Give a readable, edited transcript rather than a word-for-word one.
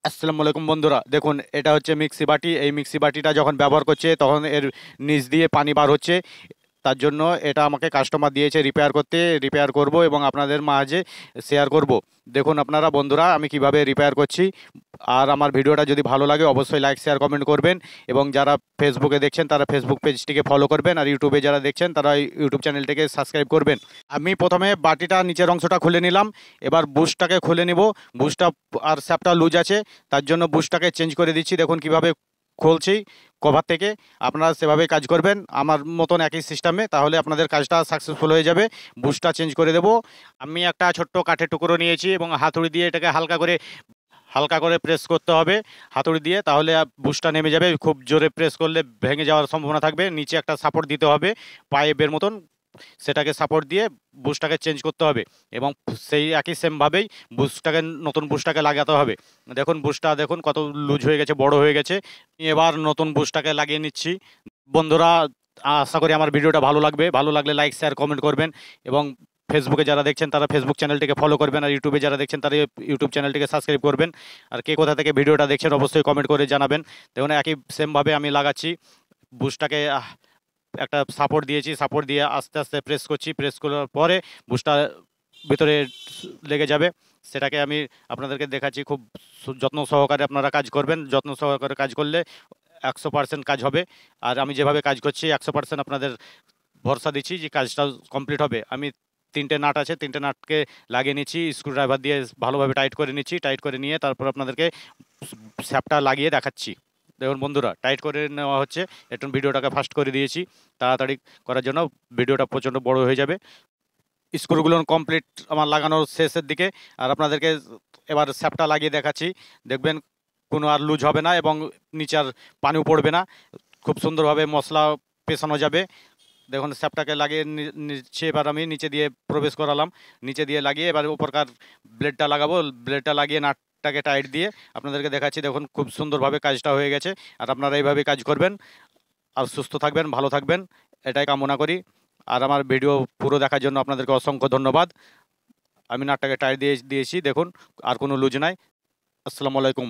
আসসালামু আলাইকুম বন্ধুরা, দেখুন এটা হচ্ছে মিক্সি বাটি। এই মিক্সি বাটিটা যখন ব্যবহার করছে তখন এর নিচ দিয়ে পানি বার হচ্ছে। তার জন্য এটা আমাকে কাস্টমার দিয়েছে রিপেয়ার করতে। রিপেয়ার করব এবং আপনাদের মাঝে শেয়ার করব। দেখুন আপনারা বন্ধুরা আমি কিভাবে রিপেয়ার করছি। আর আমার ভিডিওটা যদি ভালো লাগে অবশ্যই লাইক শেয়ার কমেন্ট করবেন। এবং যারা ফেসবুকে দেখছেন তারা ফেসবুক পেজটিকে ফলো করবেন, আর ইউটিউবে যারা দেখছেন তারা ইউটিউব চ্যানেলটিকে সাবস্ক্রাইব করবেন। আমি প্রথমে বাটিটা নিচের অংশটা খুলে নিলাম। এবার বুশটাকে খুলে নিব। বুশটা আর স্যাপটা লুজ আছে, তার জন্য বুশটাকে চেঞ্জ করে দিচ্ছি। দেখুন কিভাবে খুলছি কভার থেকে। আপনারা সেভাবেই কাজ করবেন আমার মতন একই সিস্টেমে, তাহলে আপনাদের কাজটা সাকসেসফুল হয়ে যাবে। বুশটা চেঞ্জ করে দেব। আমি একটা ছোট্ট কাঠের টুকরো নিয়েছি এবং হাতুড়ি দিয়ে এটাকে হালকা করে প্রেস করতে হবে হাতুড়ি দিয়ে, তাহলে বুশটা নেমে যাবে। খুব জোরে প্রেস করলে ভেঙে যাওয়ার সম্ভাবনা থাকবে। নিচে একটা সাপোর্ট দিতে হবে পাইপের মতন, সেটাকে সাপোর্ট দিয়ে বুশটাকে চেঞ্জ করতে হবে। এবং সেই একই সেমভাবেই নতুন বুশটাকে লাগাতে হবে। দেখুন বুশটা দেখুন কত লুজ হয়ে গেছে, বড় হয়ে গেছে। এবার নতুন বুশটাকে লাগিয়ে নিচ্ছি। বন্ধুরা আশা করি আমার ভিডিওটা ভালো লাগবে। ভালো লাগলে লাইক শেয়ার কমেন্ট করবেন। এবং ফেসবুকে যারা দেখছেন তারা ফেসবুক চ্যানেলটিকে ফলো করবেন, আর ইউটিউবে যারা দেখছেন তারা ইউটিউব চ্যানেলটিকে সাবস্ক্রাইব করবেন। আর কে কোথা থেকে ভিডিওটা দেখছেন অবশ্যই কমেন্ট করে জানাবেন। দেখুন একই সেমভাবে আমি লাগাচ্ছি বুশটাকে। একটা সাপোর্ট দিয়েছি, সাপোর্ট দিয়ে আস্তে আস্তে প্রেস করছি। প্রেস করার পরে বুশটা ভিতরে লেগে যাবে। সেটাকে আমি আপনাদেরকে দেখাচ্ছি। খুব যত্ন সহকারে আপনারা কাজ করবেন। যত্ন সহকারে কাজ করলে 100% কাজ হবে। আর আমি যেভাবে কাজ করছি 100% আপনাদের ভরসা দিচ্ছি যে কাজটা কমপ্লিট হবে। আমি তিনটে নাট আছে, তিনটে নাটকে লাগিয়ে নিচ্ছি, স্ক্রুড্রাইভার দিয়ে ভালোভাবে টাইট করে নিচ্ছি। টাইট করে নিয়ে তারপর আপনাদেরকে স্যাপটা লাগিয়ে দেখাচ্ছি। দেখুন বন্ধুরা টাইট করে নেওয়া হচ্ছে। একটু ভিডিওটাকে ফাস্ট করে দিয়েছি তাড়াতাড়ি করার জন্য। ভিডিওটা প্রচণ্ড বড় হয়ে যাবে। স্ক্রুগুলো কমপ্লিট আমার লাগানোর শেষের দিকে। আর আপনাদেরকে এবার স্যাপটা লাগিয়ে দেখাচ্ছি। দেখবেন কোনো আর লুজ হবে না এবং নিচে আর পানিও পড়বে না। খুব সুন্দরভাবে মশলা পেছানো যাবে। দেখুন স্যাপটাকে লাগিয়ে নিচ্ছে। এবার আমি নিচে দিয়ে প্রবেশ করালাম। নিচে দিয়ে লাগিয়ে এবার উপরকার ব্লেডটা লাগাবো। ব্লেডটা লাগিয়ে নাটটাকে টাইট দিয়ে আপনাদেরকে দেখাচ্ছি। দেখুন খুব সুন্দরভাবে কাজটা হয়ে গেছে। আর আপনারা এইভাবে কাজ করবেন। আর সুস্থ থাকবেন, ভালো থাকবেন, এটাই কামনা করি। আর আমার ভিডিও পুরো দেখার জন্য আপনাদেরকে অসংখ্য ধন্যবাদ। আমি নাটটাকে টাইট দিয়েছি দেখুন, আর কোনো লুজ নাই। আসসালামু আলাইকুম।